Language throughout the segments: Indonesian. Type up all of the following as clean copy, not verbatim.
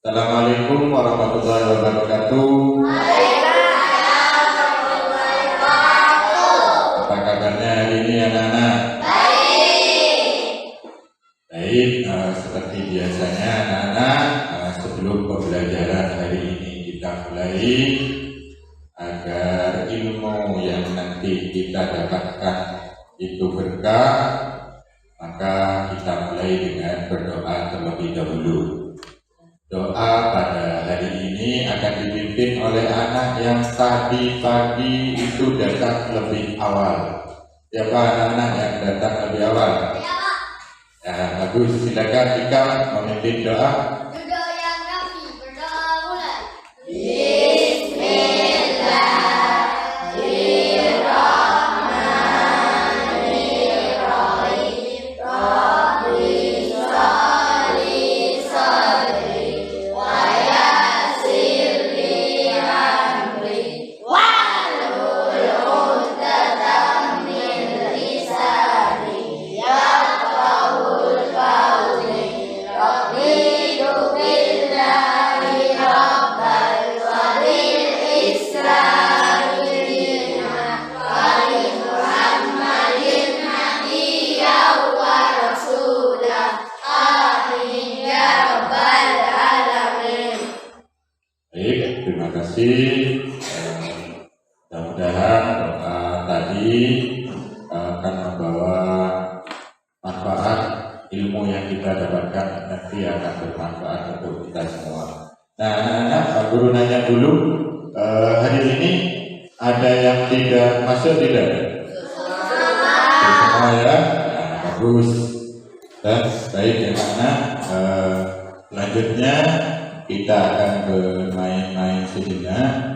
Assalamualaikum warahmatullahi wabarakatuh. Apa kabarnya hari ini anak-anak? Baik, seperti biasanya anak-anak, sebelum pembelajaran hari ini kita mulai, agar ilmu yang nanti kita dapatkan itu berkah, maka kita mulai dengan berdoa terlebih dahulu. Doa pada hari ini akan dipimpin oleh anak yang tadi pagi itu datang lebih awal. Siapa anak-anak yang datang lebih awal? Ya, bagus. Silakan Ika memimpin doa. Berdoa yang rapi, berdoa mulai. Terima kasih. Mudah-mudahan doa tadi akan membawa manfaat. Ilmu yang kita dapatkan nanti akan bermanfaat untuk kita semua. Nah, anak-anak, Pak Guru nanya dulu, hari ini ada yang tidak masuk tidak? Semua ya? Nah, bagus. Dan baik ya anak-anak, selanjutnya kita akan bermain-main sejenak.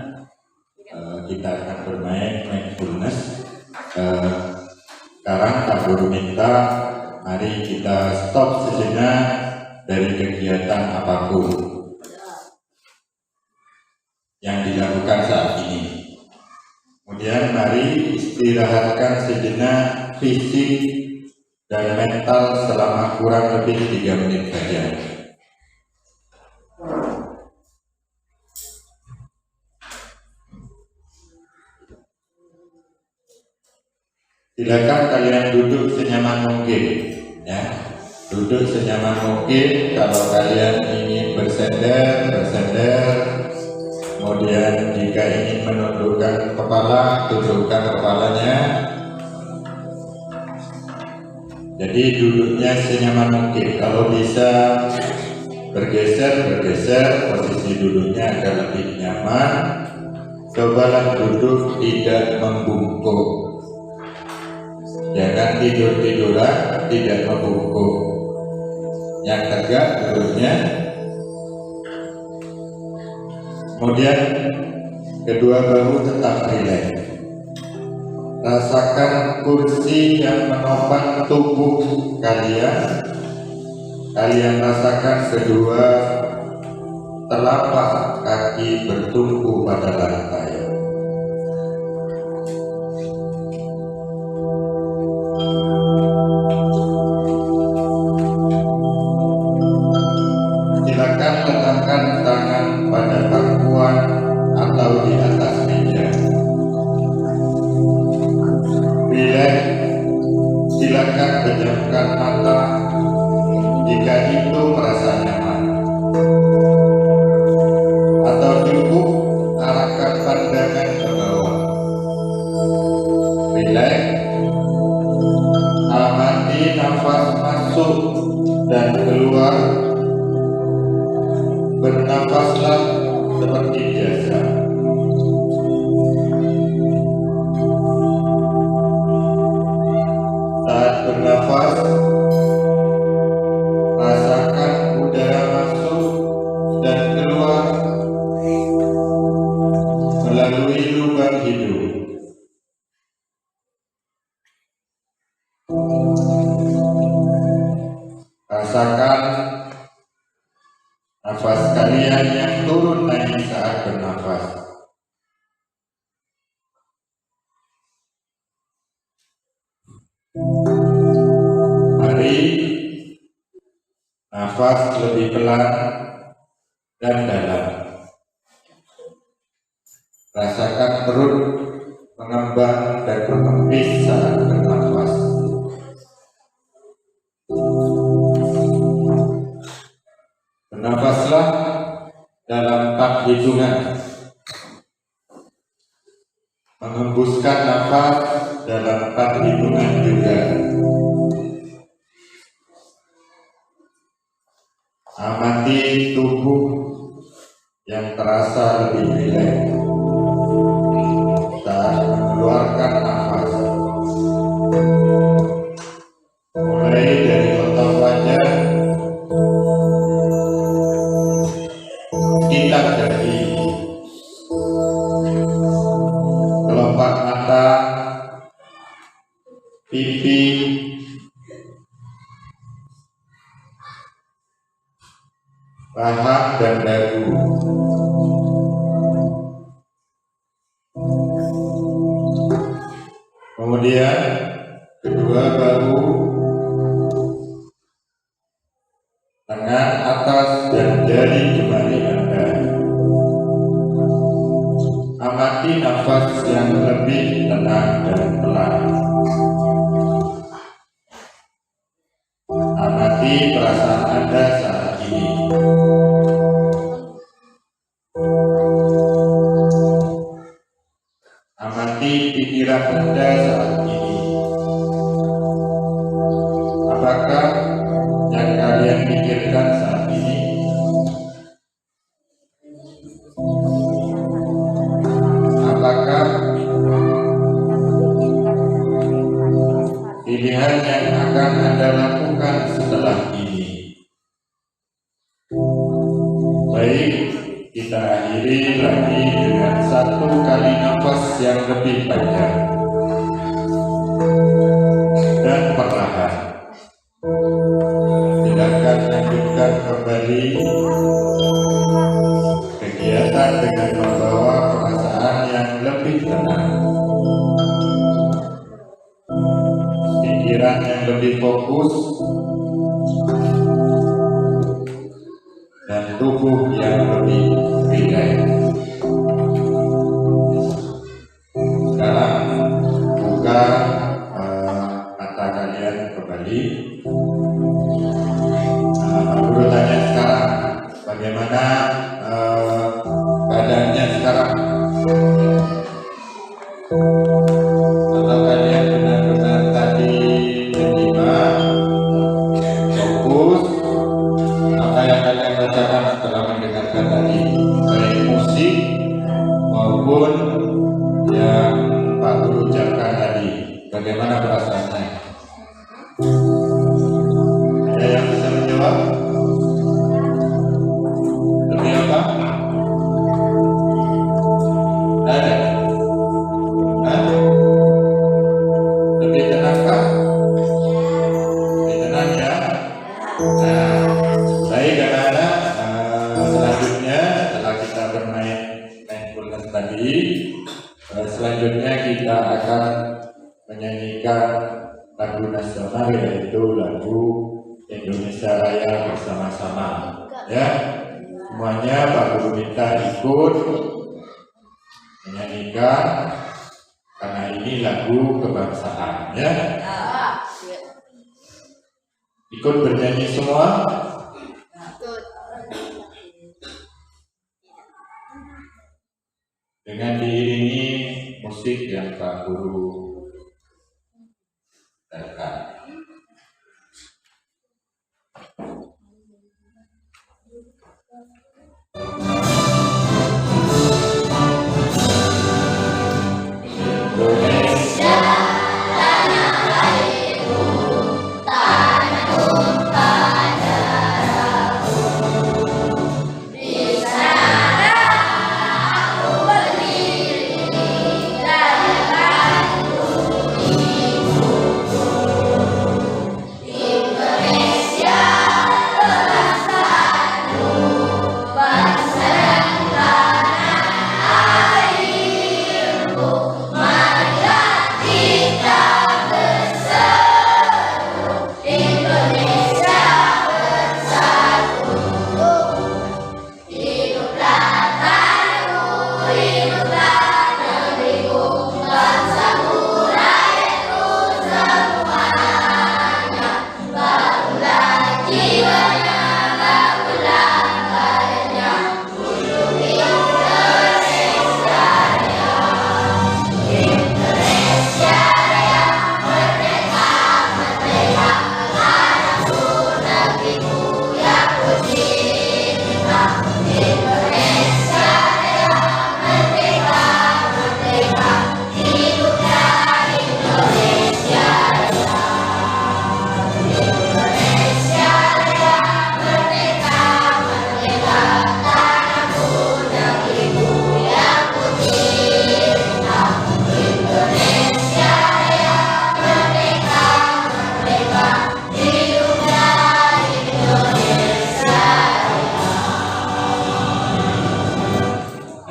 Kita akan bermain mindfulness. Sekarang Pak Guru minta, mari kita stop sejenak dari kegiatan apapun yang dilakukan saat ini. Kemudian mari istirahatkan sejenak fisik dan mental selama kurang lebih 3 menit saja. Silakan kalian duduk senyaman mungkin, ya. Duduk senyaman mungkin. Kalau kalian ingin bersender. Kemudian jika ingin menundukkan kepala, tundukkan kepalanya. Jadi duduknya senyaman mungkin. Kalau bisa bergeser, posisi duduknya agar lebih nyaman. Cobalah duduk tidak membungkuk. Jangan tidur-tiduran, tidak membungkuk. Yang tegak duduknya. Kemudian kedua bahu tetap rileks. Rasakan kursi yang menopang tubuh kalian. Kalian rasakan kedua telapak kaki bertumpu pada lantai. Silakan letakkan tangan pada pangkuan atau di atas meja. Rileks. Silakan pejamkan mata jika itu merasa nyaman. Atau cukup arahkan pandangan ke bawah. Rileks. Amati nafas masuk dan keluar. Bernafaslah seperti biasa. Saat bernafas, rasakan udara masuk dan keluar melalui lubang hidung. Rasakan nafas kalian yang turun naik saat bernafas. Mari nafas lebih pelan dan dalam. Rasakan perut mengembang dan mengempis saat bernafas. Bernafaslah dalam 4 hitungan. Menghembuskan nafas dalam 4 hitungan juga. Amati tubuh yang terasa lebih rileks saat mengeluarkan nafas. Mulai dari otot wajah, sekitar dahi, kelopak mata, pipi, paha dan dagu. Kemudian kedua bahu, tangan atas dan jari jemari Anda. Amati nafas yang lebih tenang dan pelan. Amati perasaan Anda saat ini. Amati pikiran Anda saat ini. Apakah yang kalian pikirkan saat ini? Apakah pilihan yang akan Anda lakukan setelah ini? Baik, kita akhiri lagi dengan 1 kali nafas yang lebih panjang dan perlahan. Silakan lanjutkan kembali kegiatan dengan membawa perasaan yang lebih tenang, pikiran yang lebih fokus, dan tubuh yang lebih rileks. Sekarang buka mata kalian kembali. Guru tanya sekarang, bagaimana keadaannya sekarang? Atau kalian benar-benar tadi menyimak, fokus apa yang kalian rasakan setelah mendengarkan tadi, baik musik maupun yang Pak Guru ucapkan tadi? Bagaimana perasaannya? Ada yang bisa menjawab? Lebih apa? Ada? Hah? Lebih tenangkah? Lebih tenang ya? Nah, baik anak-anak, selanjutnya setelah kita bermain mindfulness tadi, selanjutnya kita akan menyanyikan lagu nasional, yaitu lagu Indonesia Raya bersama-sama. Ya, semuanya Pak Guru minta ikut menyanyikan karena ini lagu kebangsaan. Ya, ikut bernyanyi semua. Dengan diiringi musik yang Pak Guru datang. Indonesia tanah airku, tanahku padaku. Di sana aku berdiri dan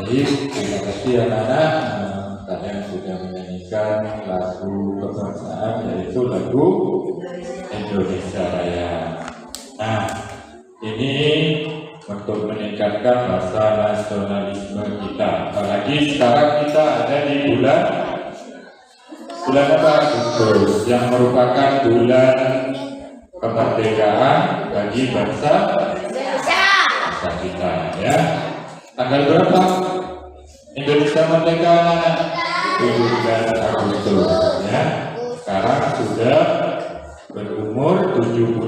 Baik, terima kasih anak-anak. Kalian sudah menyanyikan lagu kebangsaan, yaitu lagu Indonesia Raya. Nah, ini untuk meningkatkan rasa nasionalisme kita. Apalagi sekarang kita ada di bulan apa? Agustus, yang merupakan bulan kemerdekaan bagi bangsa kita, ya. Tanggal berapa Indonesia merdeka? 17 Agustus, ya. Sekarang sudah berumur 79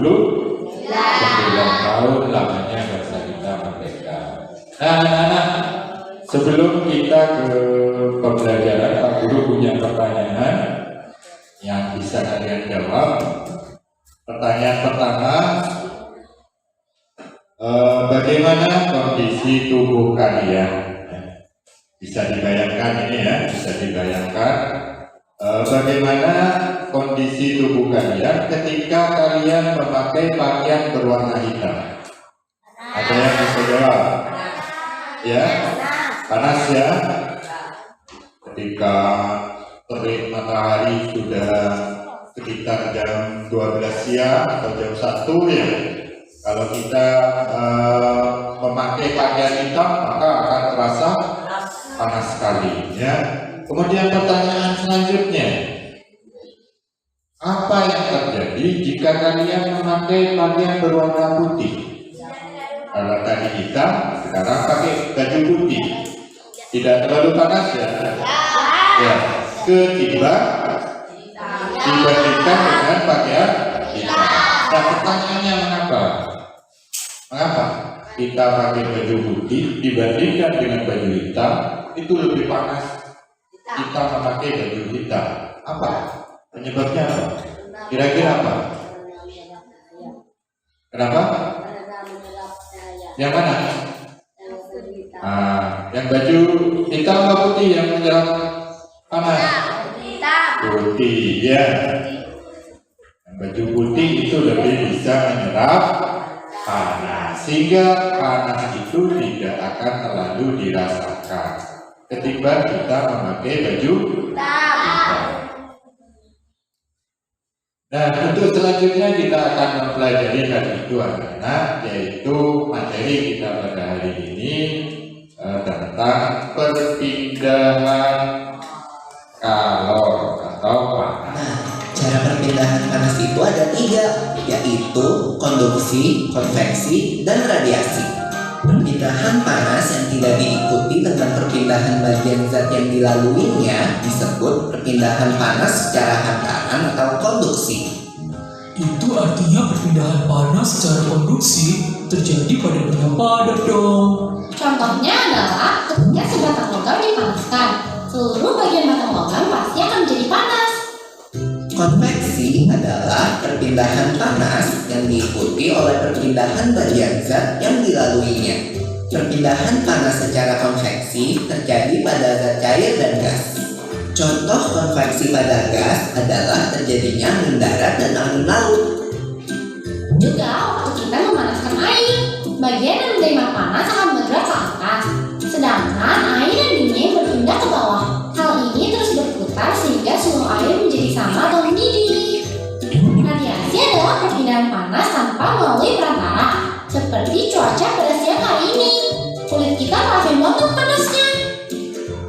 tahun lamanya bangsa kita merdeka. Nah, anak-anak, sebelum kita ke pembelajaran, Pak Guru punya pertanyaan yang bisa kalian jawab. Pertanyaan pertama, bagaimana kondisi tubuh kalian? Bisa dibayangkan ini ya, bisa dibayangkan bagaimana kondisi tubuh kalian ketika kalian memakai pakaian berwarna hitam. Ada yang bisa jawab? Ya, panas ya. Ketika terik matahari sudah sekitar jam 12 siang atau jam 1 ya. Kalau kita memakai pakaian hitam, maka akan terasa panas sekali ya. Kemudian pertanyaan selanjutnya, apa yang terjadi jika kalian memakai pakaian berwarna putih? Kalau tadi hitam, sekarang pakai baju putih, tidak terlalu panas ya? Ya, ketimbang dibandingkan dengan pakaian hitam. Nah, pertanyaannya mengapa? Mengapa kita pakai baju putih dibandingkan dengan baju hitam itu lebih panas? Kita memakai baju hitam. Apa? Penyebabnya apa? Kira-kira apa? Kenapa? Yang mana? Yang baju hitam atau putih yang menyerap panas? Putih, ya. Yang baju putih itu lebih bisa menyerap panas, sehingga panas itu tidak akan terlalu dirasakan ketimbang kita memakai baju hitam. Nah, untuk selanjutnya kita akan mempelajari hal itu anak-anak, yaitu materi kita pada hari ini tentang perpindahan kalor atau panas. Nah, cara perpindahan panas itu ada 3, yaitu konduksi, konveksi, dan radiasi. Perpindahan panas yang tidak diikuti dengan perpindahan bagian zat yang dilaluinya disebut perpindahan panas secara hantaran atau konduksi. Itu artinya perpindahan panas secara konduksi terjadi pada benda padat dong. Contohnya adalah ketika sebatang logam dipanaskan, seluruh bagian batang logam pasti akan menjadi panas. Konveksi adalah perpindahan panas yang diikuti oleh perpindahan bagian zat yang dilaluinya. Perpindahan panas secara konveksi terjadi pada zat cair dan gas. Contoh konveksi pada gas adalah terjadinya angin darat dan angin laut. Juga waktu kita memanaskan air, bagian yang menerima panas akan bergerak ke atas, sedangkan air yang dingin berpindah ke bawah. Hal ini terus berputar sehingga suhu air menjadi sama atau mendidih. Radiasi adalah perpindahan panas tanpa melalui perantara, seperti cuaca pada siang hari ini. Kulit kita merasa memotong panasnya.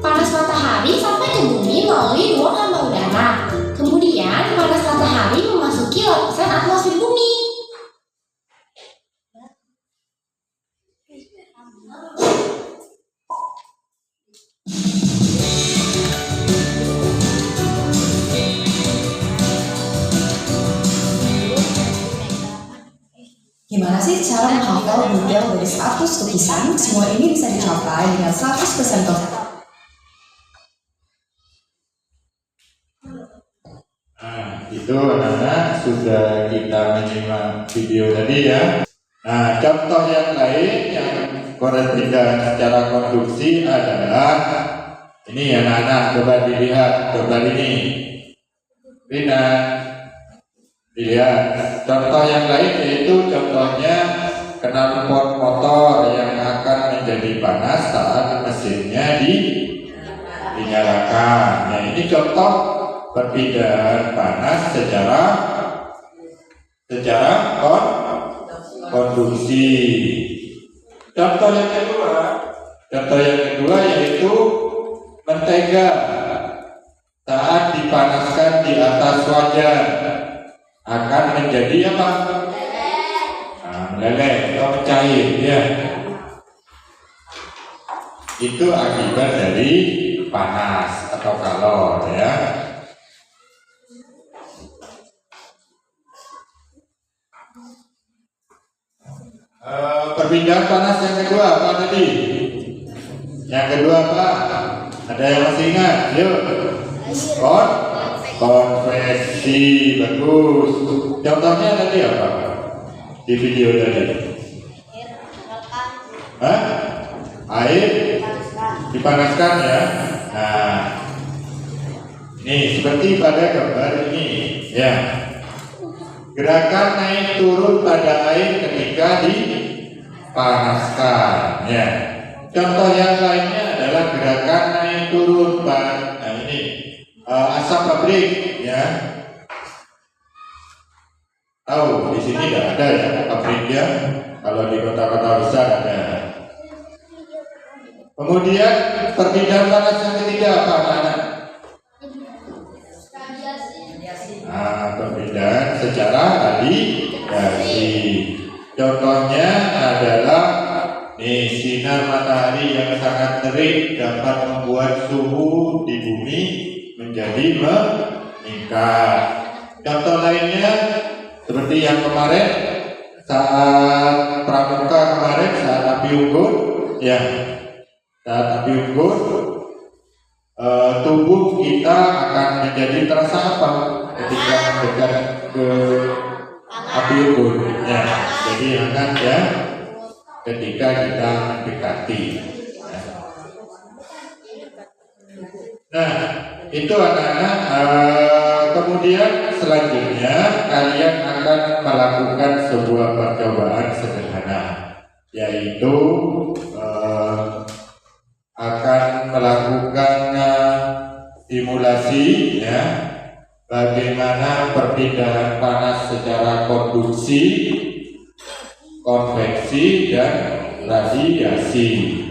Panas matahari sampai ke bumi melalui ruang hamba udara. Kemudian panas matahari memasuki lapisan atmosfer bumi. Gimana sih cara menghafal model dari 100 lukisan? Semua ini bisa dicapai dengan 100% konsen. Nah, itu anak-anak sudah kita menyimak video tadi ya. Nah, contoh yang lain yang perpindahan secara konduksi adalah ini anak-anak, coba dilihat gambar ini. Rina, dilihat. Contoh yang lain yaitu contohnya knalpot motor yang akan menjadi panas saat mesinnya dinyalakan. Nah, ini contoh perpindahan panas secara konduksi. Contoh yang kedua yaitu mentega saat dipanaskan di atas wajan akan menjadi apa? Meleleh atau mencair, ya. Itu akibat dari panas atau kalor, ya. Perpindahan panas yang kedua apa tadi? Yang kedua apa? Ada yang masih ingat? Yuk. Konveksi, bagus. Contohnya tadi apa? Di video tadi. Hah? Air dipanaskan, ya. Nah, ini seperti pada gambar ini, ya. Gerakan naik turun pada air ketika dipanaskan, ya. Contoh yang lainnya adalah gerakan naik turun pada asap pabrik, ya. Tahu di sini tidak ada ya pabriknya, kalau di kota-kota besar ada. Kemudian perpindahan panas yang ketiga apa, anak-anak? Perpindahan secara radiasi. Contohnya adalah sinar matahari yang sangat terik dapat membuat suhu di bumi menjadi meningkat. Contoh lainnya seperti yang kemarin saat pramuka kemarin, saat api unggun, ya. Saat api unggun, tubuh kita akan menjadi terasa apa ketika mendekat ke api unggun, ya. Jadi hangat, ya, ketika kita mendekati. Nah, itu anak-anak. Kemudian selanjutnya kalian akan melakukan sebuah percobaan sederhana, yaitu akan melakukan simulasi, ya, bagaimana perpindahan panas secara konduksi, konveksi, dan radiasi.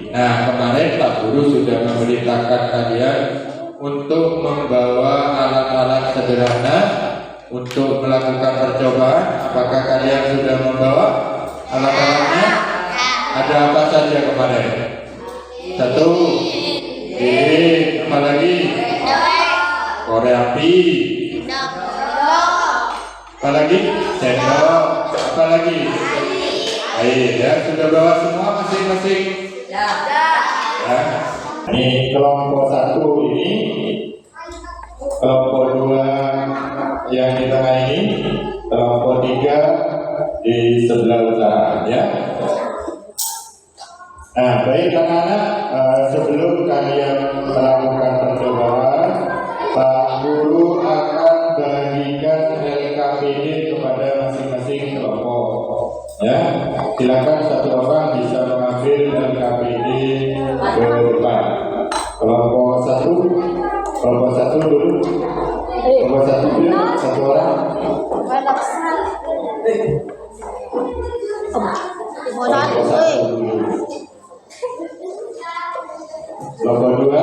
Nah, kemarin Pak Guru sudah memerintahkan kalian untuk membawa alat-alat sederhana untuk melakukan percobaan. Apakah kalian sudah membawa alat-alatnya? Ada apa saja kemarin? Satu, apa lagi? Korek api. Apa lagi? Sendok. Apa lagi? Air, ya. Sudah bawa semua masing-masing? Ya. Ini kelompok 1 ini, kelompok 2 yang di tengah ini, kelompok 3 di sebelah utara, ya. Nah, baik anak-anak, sebelum kalian melakukan percobaan, Pak Guru akan bagikan LKPD kepada masing-masing kelompok, ya. Silakan satu orang bisa mengambil LKPD ke depan. Kelompok 1 dulu. Kelompok 1 dulu, satu orang. Kelompok 1 dulu. Kelompok 2.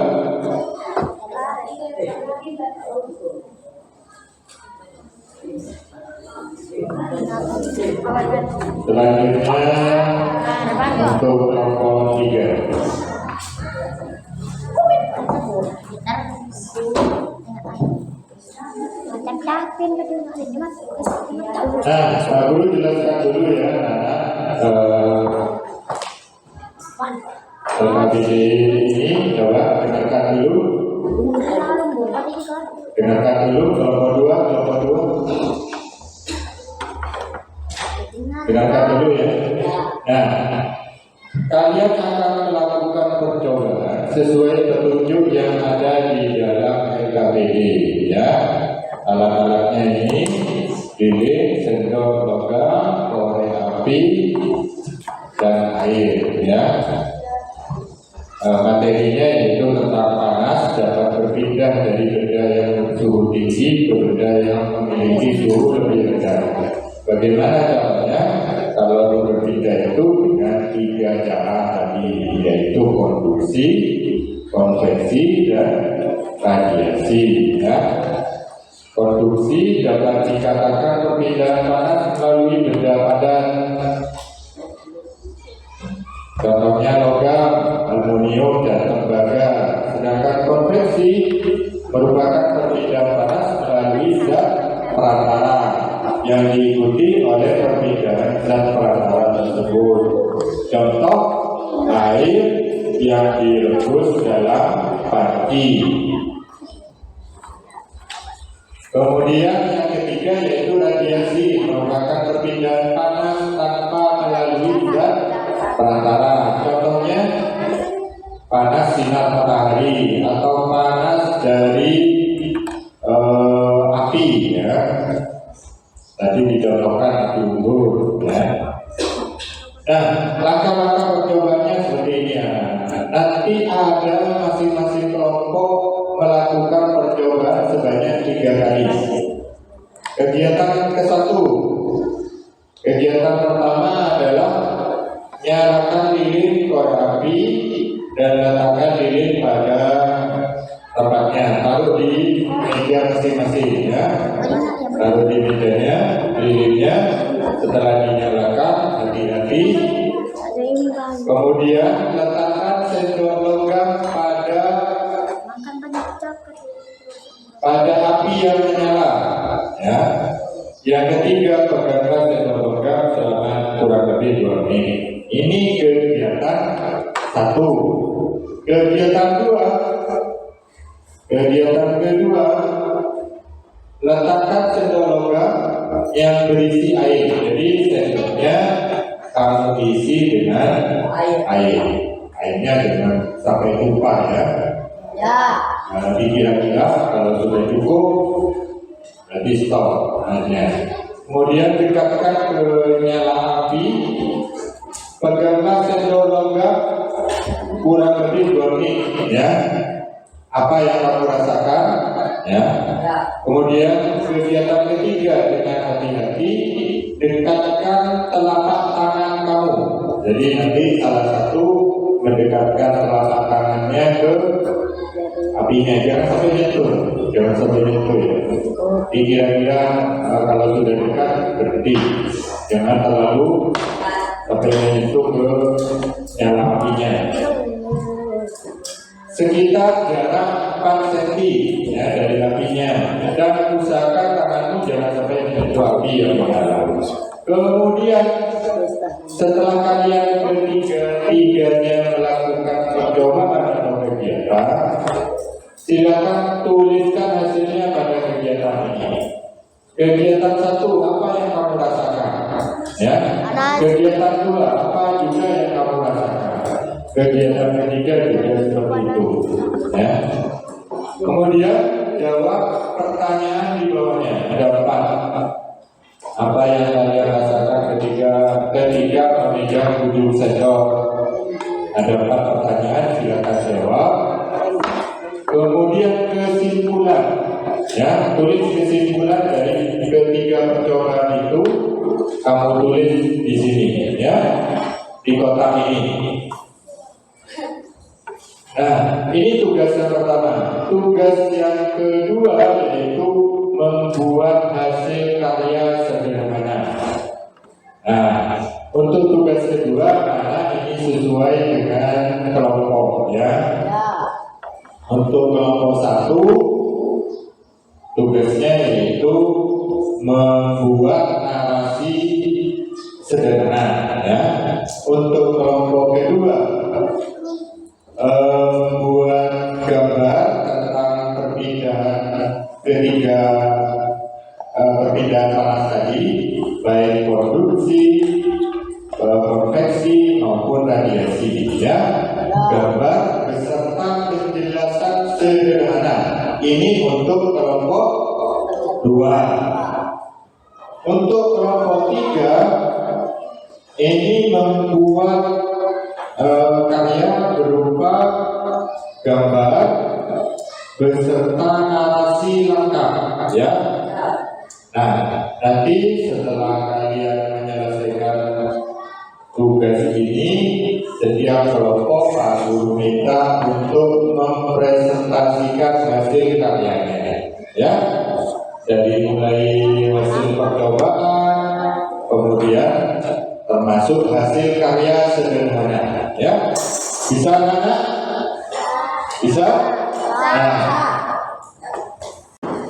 Selanjutnya untuk kelompok 3. Nah, Pak Guru jelaskan dulu, ya, LKPD ini coba dengarkan dulu. Kelompok 2. Dengarkan dulu, ya. Nah, kalian akan melakukan percobaan sesuai petunjuk yang ada di dalam LKPD, ya. Alat-alatnya ini lilin, sendok logam, korek api, dan air, ya. Materinya yaitu tentang panas dapat berpindah dari benda yang bersuhu tinggi ke benda yang memiliki suhu lebih rendah. Bagaimana caranya? Kalau berpindah itu dengan 3 cara tadi, yaitu konduksi, konveksi, dan radiasi. Ya. Konduksi dapat dikatakan perpindahan panas melalui benda padat. Contohnya logam, aluminium, dan tembaga. Sedangkan konveksi merupakan perpindahan panas melalui zat perantara yang diikuti oleh perpindahan zat perantara tersebut. Contoh, air yang direbus dalam panci. Kemudian yang ketiga yaitu radiasi, merupakan perpindahan panas tanpa melalui zat perantara. Contohnya panas sinar matahari atau panas dari api, ya. Tadi dicontohkan api unggun, ya. Nah, langkah-langkah percobaannya seperti ini, ya. Nanti ada masing-masing kelompok melakukan percobaan sebanyak 3 kali. Kegiatan ke-1. Kegiatan pertama adalah nyalakan lilin korek api dan letakkan lilin pada tempatnya. Taruh di meja masing-masing, ya. Taruh di mejanya lilinnya. Setelah dinyalakan, hati-hati. Kemudian letakkan sendok logam pada api yang menyala, ya. Yang ketiga, peganglah sendok logam selama kurang lebih 2 menit. Ini kegiatan 1. Kegiatan kedua, letakkan sendok logam yang berisi air. Jadi sendoknya kamu isi dengan air. Airnya dengan sampai tumpah, ya. Nanti kira-kira kalau sudah cukup, berarti stop airnya. Kemudian dekatkan ke nyala api. Peganglah sendok logam kurang lebih 2 menit, ya. Apa yang kamu rasakan, ya. Kemudian kegiatan ketiga, dengan hati-hati dekatkan telapak tangan kamu. Jadi nanti salah satu mendekatkan telapak tangannya ke apinya, jangan sampai nyentuh, ya. Kira-kira kalau sudah dekat berhenti, jangan terlalu sampai menyentuh ke nyala apinya. Sekitar jarak 4 cm, ya, dari apinya, dan usahakan tanganmu jangan sampai menyentuh api yang menyala. Kemudian setelah kalian bertiga-tiganya melakukan percobaan atau kegiatan, silakan tuliskan hasilnya pada kegiatan ini. Kegiatan 1, apa yang kamu rasakan? Ya. Kegiatan 2, apa juga yang kamu rasakan? Kegiatan ketiga juga seperti itu, ya. Kemudian jawab pertanyaan di bawahnya. Ada 4. Apa yang kalian rasakan ketika memegang ujung sendok? Ada 4 pertanyaan, silakan jawab. Kemudian kesimpulan, ya, tulis kesimpulan dari ketiga percobaan itu. Kamu tulis di sini, ya, di kotak ini. Nah, ini tugas yang pertama. Tugas yang kedua yaitu membuat hasil karya sederhana. Nah, untuk tugas kedua, karena ini sesuai dengan kelompok, ya. Untuk kelompok 1, tugasnya yaitu membuat narasi sederhana, ya. Untuk kelompok kedua, membuat gambar tentang perpindahan perpindahan panas tadi, baik produksi, konveksi maupun radiasi, ya. Gambar beserta penjelasan sederhana. Ini untuk kelompok 2. Untuk kelompok 3, ini membuat karya berupa diminta untuk mempresentasikan hasil karyanya, ya. Jadi mulai hasil percobaan, kemudian termasuk hasil karya sederhana, ya. Bisa anak? Bisa? Nah.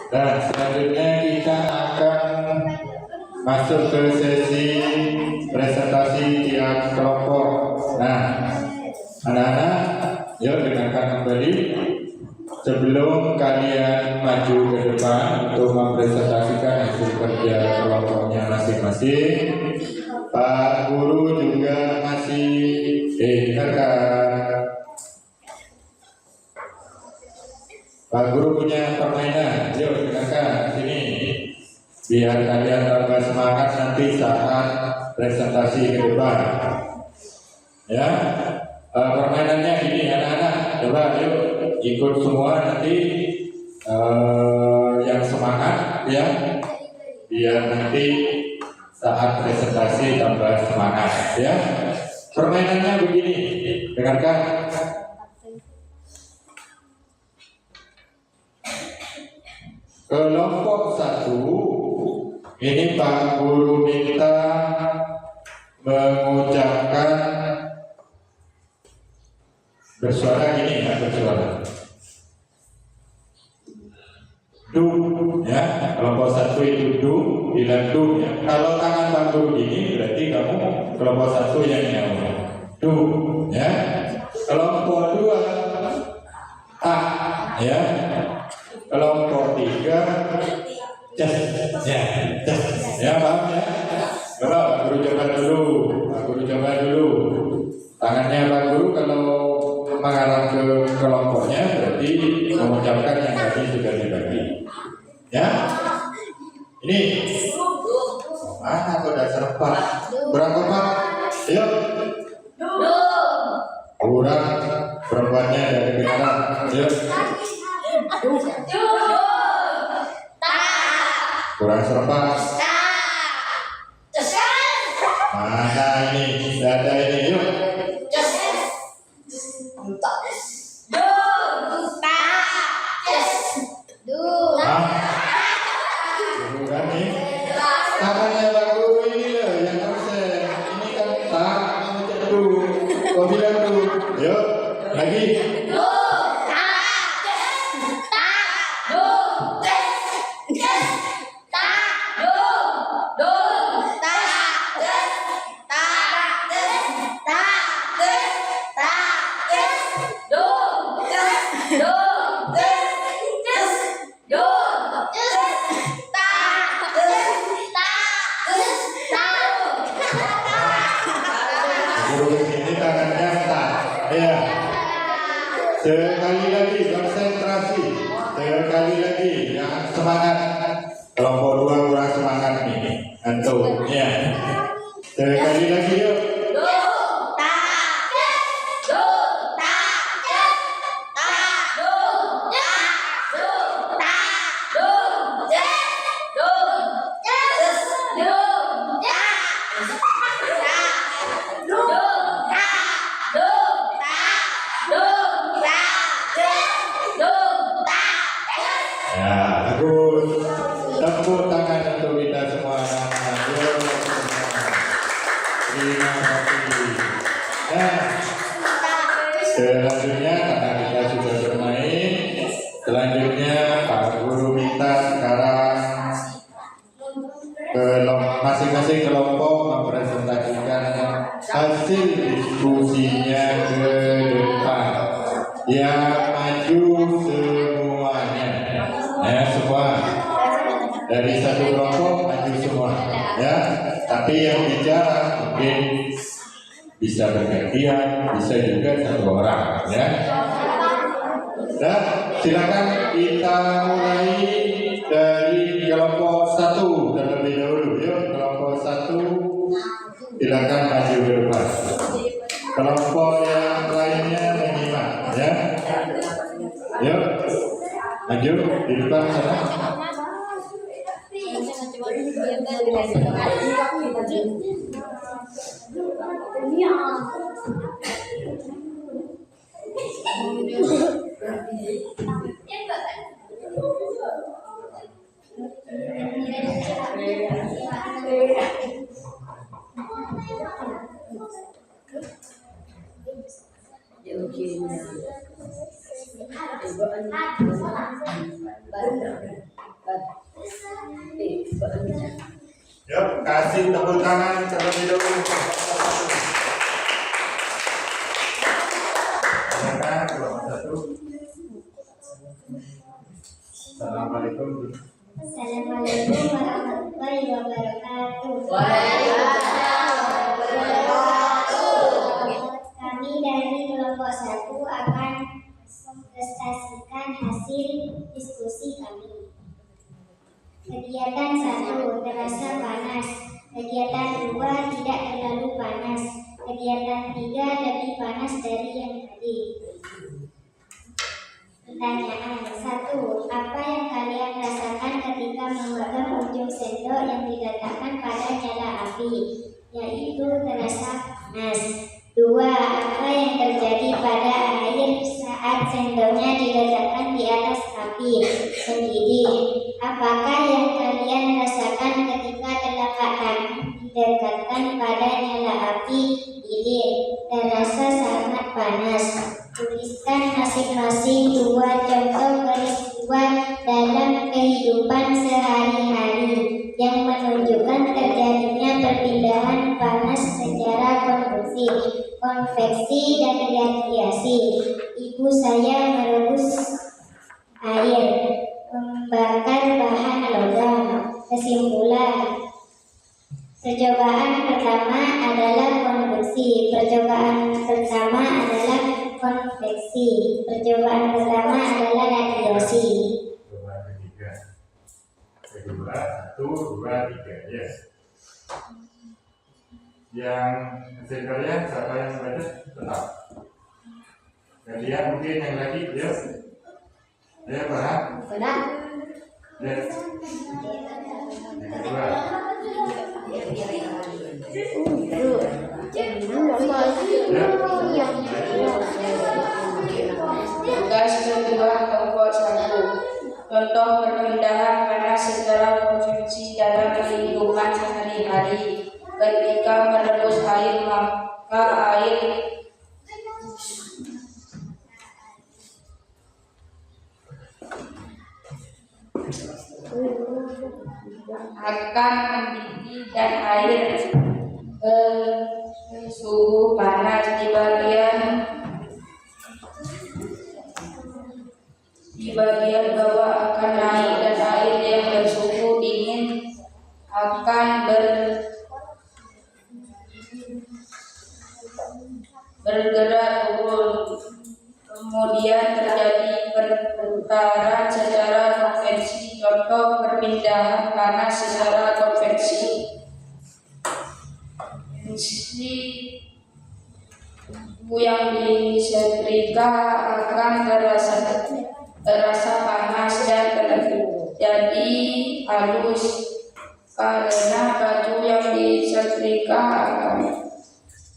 Dan selanjutnya kita akan masuk ke sesi presentasi tiap kelompok. Nah, anak-anak, yuk dengarkan kembali. Sebelum kalian maju ke depan untuk mempresentasikan hasil kerja kelompoknya masing-masing, Pak Guru juga masih dengarkan. Pak Guru punya permainan, yuk dengarkan sini. Biar kalian tambah semangat nanti saat presentasi ke depan. Ya, permainannya gini anak-anak, coba yuk ikut semua nanti yang semangat ya, biar nanti saat presentasi tambah semangat ya. Permainannya begini, dengarkan. Kelompok 1 ini Pak Guru minta mengucapkan bersuara gini ya, bersuara du ya. Kelompok 1 itu du, bilang du ya. Kalau tangan Pak Guru gini berarti kamu kelompok 1 yang nyawa du ya. Kelompok 2 ta ya. Kelompok 3 ces ya, ces ya, paham ya. Coba Pak Guru coba dulu, Pak Guru coba dulu. Tangannya Pak Guru kalau mengarah ke kelompoknya berarti mengucapkan yang tadi sudah dibagi. Ya, ini mana kok dasar Pak? Berapa Pak? Ayo. Kurang perempuannya dari kenalan. Ayo. Kurang serempak. Mana ini? Tidak ada ini. Yuk. Bukan nih. Tangannya Pak Guru ini loh yang konsen. Ini kan tak kamu cek dulu. Kau bilang dulu. Yuk. Lagi. Ini tangannya tak. Ya. Sekali lagi konsentrasi. Sekali lagi jangan semangat. Kelompok 2 kurang semangat nih. Antum. Ya. Sekali lagi yuk. Ya, bagus. Tepuk tangan untuk kita semua anak-anak. Terima kasih. Nah, selanjutnya karena kita sudah bermain, selanjutnya Pak Guru minta sekarang ke masing-masing kelompok mempresentasikan hasil diskusinya ke depan. Yang maju semuanya. Ya, semua dari satu kelompok maju semua ya, tapi yang bicara mungkin bisa bergantian, bisa juga satu orang ya. Dan silakan kita mulai dari kelompok 1 terlebih dahulu. Yuk, kelompok 1 silakan maju ke depan. Kelompok yang lainnya menyimak ya. Yuk, maju di depan sana. Yuk, kasih tepuk tangan terlebih dahulu. Silakan kelompok 1. Assalamualaikum. Assalamualaikum warahmatullahi wabarakatuh. Kami dari kelompok 1 akan mempresentasikan hasil diskusi kami. Kegiatan 1, terasa panas. Kegiatan 2, tidak terlalu panas. Kegiatan 3, lebih panas dari yang tadi. Pertanyaan 1. Apa yang kalian rasakan ketika memegang ujung sendok yang diletakkan pada nyala api, yaitu terasa panas? 2. Apa yang terjadi pada air saat sendoknya diletakkan di atas api? Mendidih. Apakah yang kalian rasakan ketika telapak tangan didekatkan pada nyala api? Lilin. Terasa sangat panas. Tuliskan masing-masing 2 contoh peristiwa dalam kehidupan sehari-hari yang menunjukkan terjadinya perpindahan panas secara konveksi dan radiasi. Ibu saya merebus air, membakar bahan logam. Kesimpulan, percobaan pertama adalah konveksi, percobaan pertama adalah konveksi, percobaan pertama adalah radiasi. Coba ketiga. Kedua, 1, 2, 3. Yes. Yang hasil kalian siapa yang baca? Tetap. Kalian mungkin yang lagi, yes. Ya, paham? Benar. Yes. Yang kedua. Tugas kedua kelompok 1. Contoh perpindahan panas secara konveksi dalam kehidupan sehari-hari. Ketika merebus air, maka air akan mendidih dan air suhu panas di bagian bawah akan naik dan air yang bersuhu dingin akan bergerak turun. Kemudian terjadi perputaran secara konveksi. Contoh perpindahan panas secara konveksi. Yang disetrika akan terasa panas dan jadi halus karena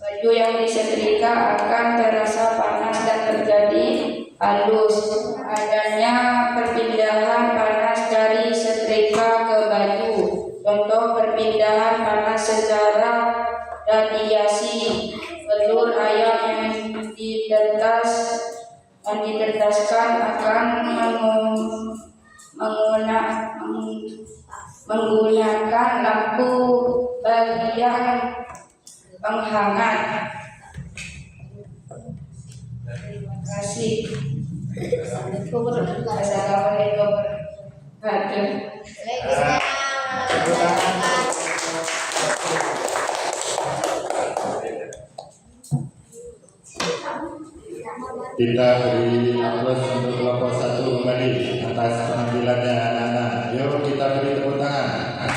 baju yang disetrika akan terasa panas dan terjadi halus. Adanya perpindahan panas dari setrika ke baju. Contoh perpindahan panas secara radiasi. Telur ayam yang ditetaskan akan menggunakan lampu bagian penghangat. Terima kasih. Assalamualaikum warahmatullahi wabarakatuh. Kita beri aplaus untuk kelompok 1 kembali atas penampilannya anak-anak. Yuk kita beri tepuk tangan.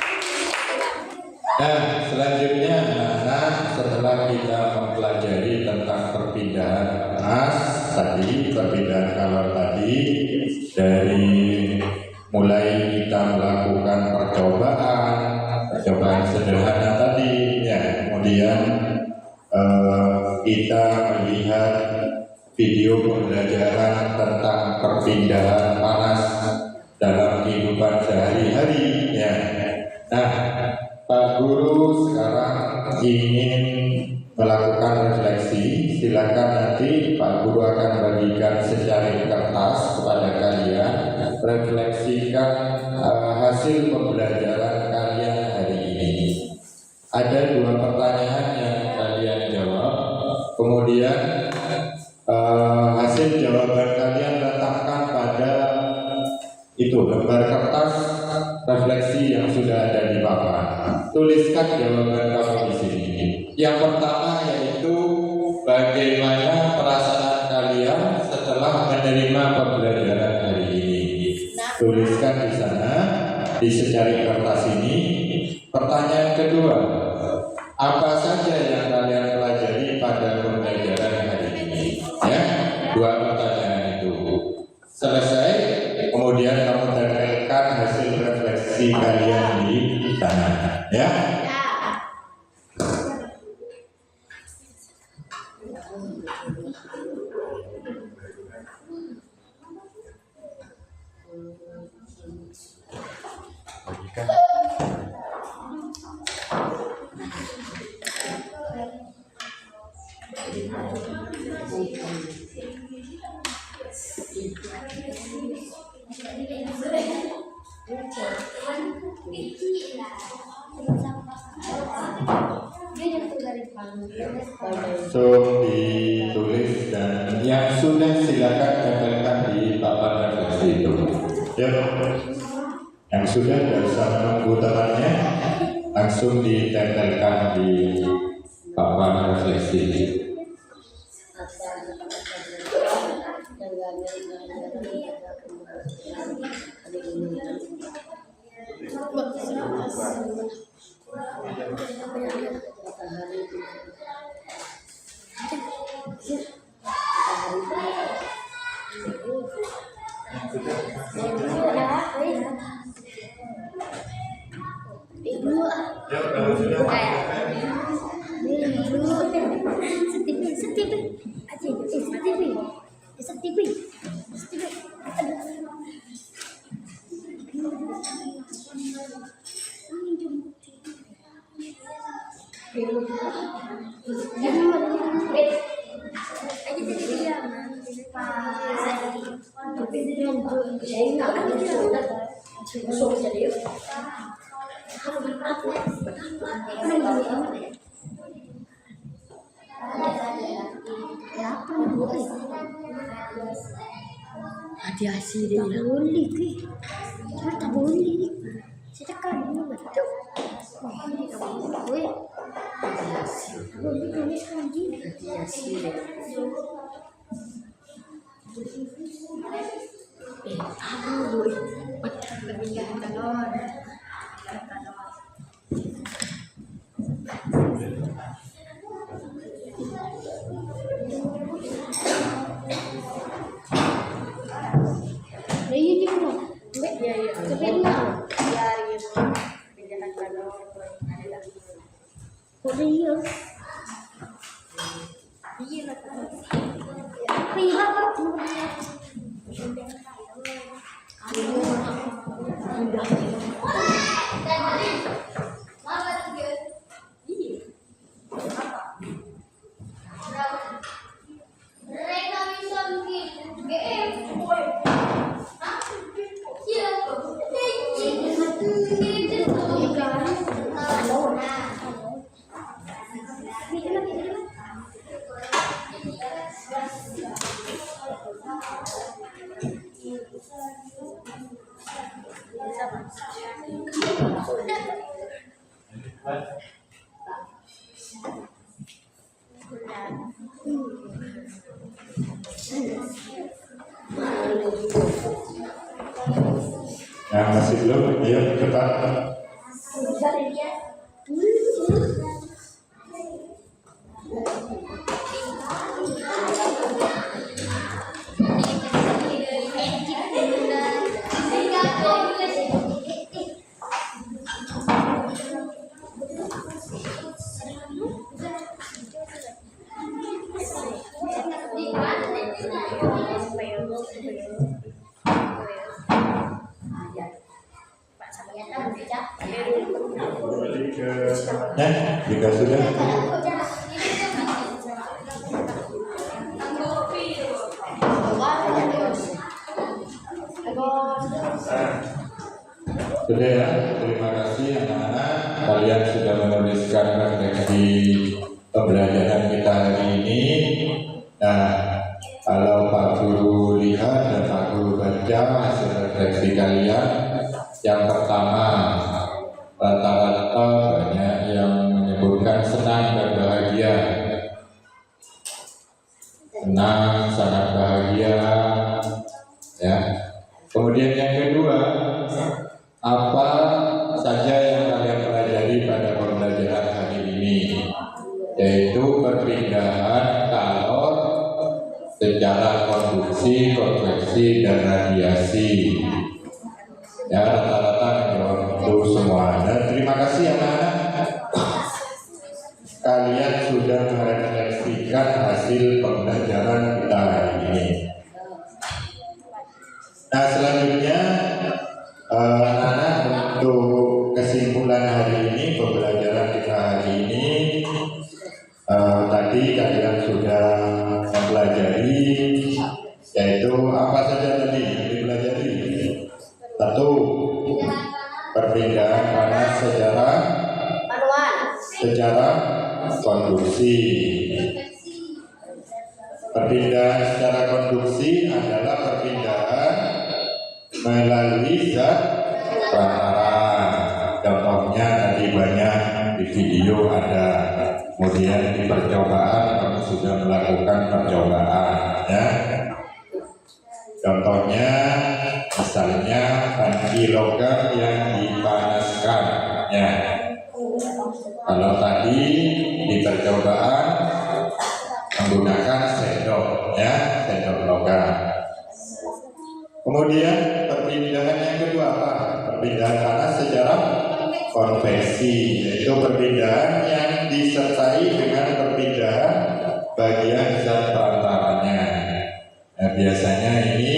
Nah, selanjutnya anak-anak, setelah kita mempelajari tentang perpindahan panas tadi, perpindahan kalor tadi, dari mulai kita melakukan percobaan sederhana tadi, ya, kemudian kita melihat video pembelajaran tentang perpindahan panas dalam kehidupan sehari-hari ya. Nah, Pak Guru sekarang ingin melakukan refleksi. Silakan nanti Pak Guru akan bagikan secari kertas kepada kalian, refleksikan hasil pembelajaran kalian hari ini. Ada 2 pertanyaan yang kalian jawab, kemudian hasil jawaban kalian letakkan pada itu lembar kertas refleksi yang sudah ada di papan. Tuliskan jawaban kamu di sini. Yang pertama yaitu bagaimana perasaan kalian setelah menerima pembelajaran hari ini. Tuliskan di sana di secari kertas ini. Pertanyaan kedua, apa saja yang kalian pelajari pada pembelajaran hari ini? Ya, 2 pertanyaan itu selesai. Kemudian kamu tempelkan hasil refleksi kalian di sana, ya. So ditulis dan yang sudah silakan tempelkan di papan refleksi itu. Ya, yang sudah tidak usah menunggu temannya, langsung ditempelkan di papan refleksi. Hati-hati dia tak boleh ke? Tak boleh. Saya tekan dulu betul. Tak boleh. Tak boleh tulis lagi. Hati-hati dia. Tak boleh. Betul. Kalon. Yang masih belum, ayo cepat. Di Ya, jika sudah. Sudah ya, terima kasih anak-anak. Kalian sudah menuliskan refleksi pembelajaran kita hari ini. Nah, kalau Pak Guru lihat dan Pak Guru baca hasil refleksi kalian, yang pertama, rata-rata banyak yang menyebutkan senang dan bahagia. Senang, sangat bahagia. Ya. Kemudian yang kedua, apa saja yang kalian pelajari pada pembelajaran hari ini, yaitu perpindahan kalor secara konduksi, konveksi, dan radiasi. Ya, rata-rata menjawab itu semua. Dan terima kasih anak-anak, kalian sudah merefleksikan hasil pembelajaran kita hari ini. Nah, selanjutnya anak-anak, untuk kesimpulan hari ini, pembelajaran kita hari ini, tadi kalian sudah mempelajari, yaitu apa saja tadi yang dipelajari? Satu, perpindahan panas secara konduksi. Perpindahan secara konduksi adalah perpindahan melalui zat perantara. Contohnya tadi banyak di video ada, kemudian di percobaan kamu sudah melakukan percobaan, ya. Contohnya, misalnya panci logam yang dipanaskan, ya. Kalau tadi di percobaan menggunakan sendok, ya, sendok logam. Kemudian perpindahan yang kedua apa? Perpindahan panas secara konveksi, yaitu perpindahan yang disertai dengan perpindahan bagian zat perantaranya. Nah, biasanya ini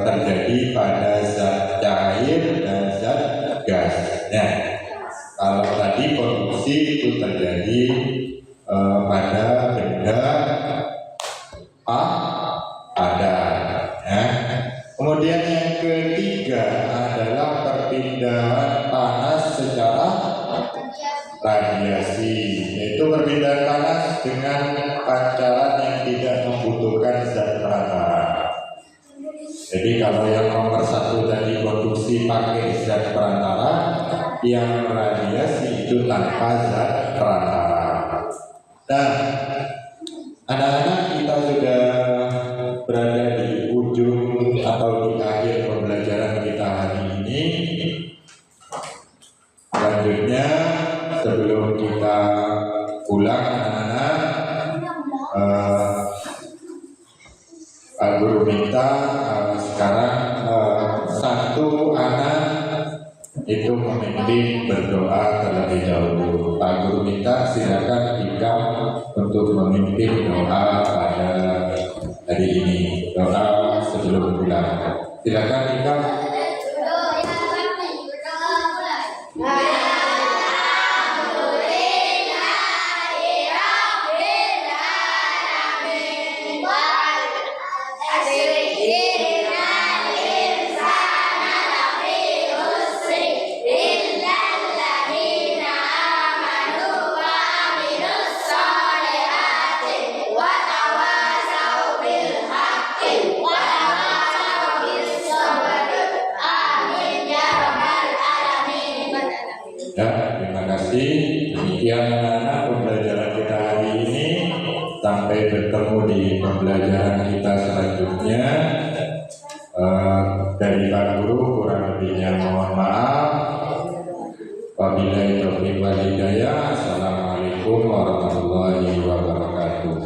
terjadi pada zat cair dan zat gas. Nah, kalau tadi konduksi itu terjadi pada benda padat. Ya. Kemudian yang ketiga adalah perpindahan panas secara radiasi, yaitu perpindahan panas dengan pancaran yang tidak membutuhkan zat perantara. Jadi kalau yang nomor satu tadi konduksi pakai zat perantara, yang radiasi itu tanpa zat perantara. Nah, anak-anak, kita sudah berada di ujung atau di akhir pembelajaran kita hari ini. Selanjutnya, sebelum kita pulang anak-anak, Pak Guru minta sekarang satu anak itu memimpin berdoa terlebih dahulu. Pak Guru minta silakan Ikam untuk memimpin doa pada hari ini, doa sebelum pulang. Silakan Ikam. Ya, terima kasih. Demikian anak-anak pembelajaran kita hari ini. Sampai bertemu di pembelajaran kita selanjutnya. Dari Pak Guru kurang lebihnya mohon maaf. Wabillahi taufiq wal hidayah. Assalamualaikum warahmatullahi wabarakatuh.